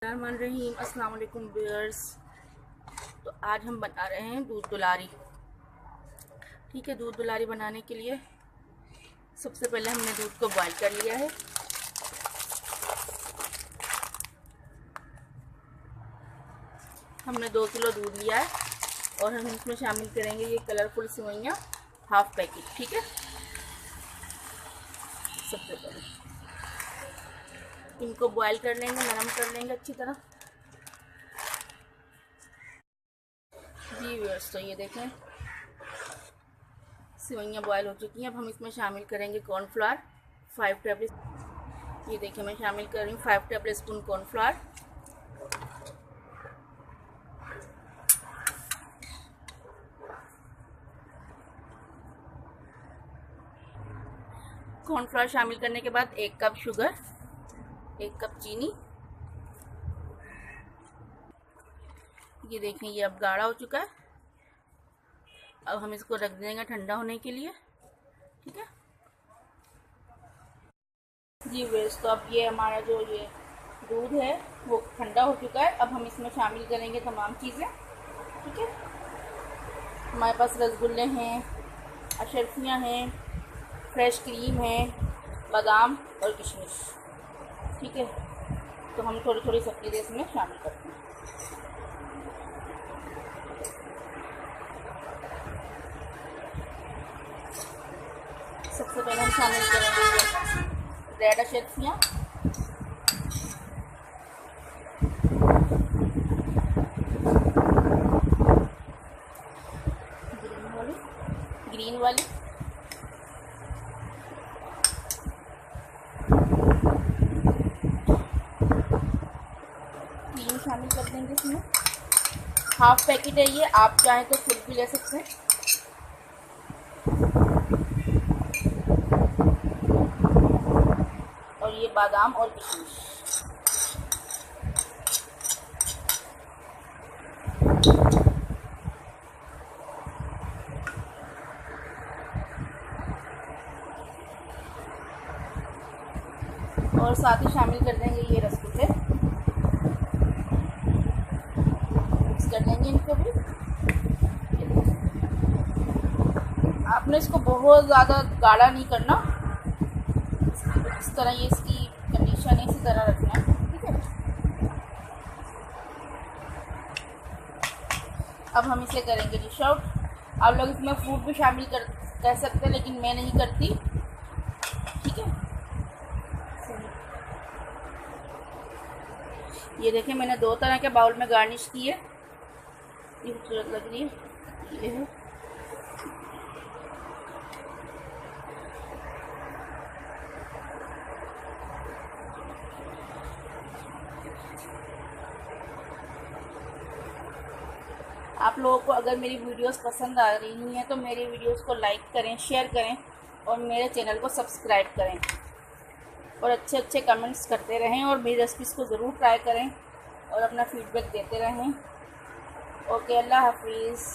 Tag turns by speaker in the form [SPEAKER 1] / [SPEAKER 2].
[SPEAKER 1] बिस्मिल्लाहिर्रहमानिर्रहीम। अस्सलाम वालेकुम व्यूअर्स। तो आज हम बना रहे हैं दूध दुलारी। ठीक है, दूध दुलारी बनाने के लिए सबसे पहले हमने दूध को बॉईल कर लिया है। हमने 2 किलो दूध लिया है और हम इसमें शामिल करेंगे ये कलरफुल सेवइयाँ, हाफ पैकेट। ठीक है, सबसे पहले इनको बॉईल कर लेंगे, नरम कर लेंगे अच्छी तरह। जी व्यूअर्स, तो ये देखें सेवइयाँ बॉयल हो चुकी हैं। अब हम इसमें शामिल करेंगे कॉर्नफ्लावर 5 टेबल। ये देखिए मैं शामिल कर रही हूँ 5 टेबल स्पून कॉर्नफ्लावर। कॉर्नफ्लावर शामिल करने के बाद 1 कप शुगर, 1 कप चीनी। ये देखें ये अब गाढ़ा हो चुका है। अब हम इसको रख देंगे ठंडा होने के लिए। ठीक है जी वेस्ट, तो अब ये हमारा जो ये दूध है वो ठंडा हो चुका है। अब हम इसमें शामिल करेंगे तमाम चीज़ें। ठीक है, हमारे पास रसगुल्ले हैं, अशरफियाँ हैं, फ्रेश क्रीम है, बादाम और किशमिश। ठीक है, तो हम थोड़ी थोड़ी सब चीज़ें इसमें शामिल करते हैं। सबसे पहले हम शामिल करेंगे रेड अशरफियाँ, ग्रीन वाली, क्रीम शामिल कर देंगे इसमें। हाफ पैकेट है ये, आप चाहें तो फुल भी ले सकते हैं। और ये बादाम और किशमिश। और साथ ही शामिल कर देंगे ये रसगुल्ले, मिक्स कर देंगे इनको भी। आपने इसको बहुत ज़्यादा गाढ़ा नहीं करना, इस तरह ये इसकी कंडीशन इसी तरह रखना है। ठीक है, अब हम इसे करेंगे डिश आउट। आप लोग इसमें फ्रूट भी शामिल कर सकते हैं, लेकिन मैं नहीं करती। ठीक है, ये देखें मैंने 2 तरह के बाउल में गार्निश की है, ये खूबसूरत लग रही है। ये है आप लोगों को अगर मेरी वीडियोस पसंद आ रही हैं तो मेरी वीडियोस को लाइक करें, शेयर करें और मेरे चैनल को सब्सक्राइब करें और अच्छे अच्छे कमेंट्स करते रहें और मेरी रेसिपीज़ को ज़रूर ट्राई करें और अपना फीडबैक देते रहें। ओके, अल्लाह हाफिज़।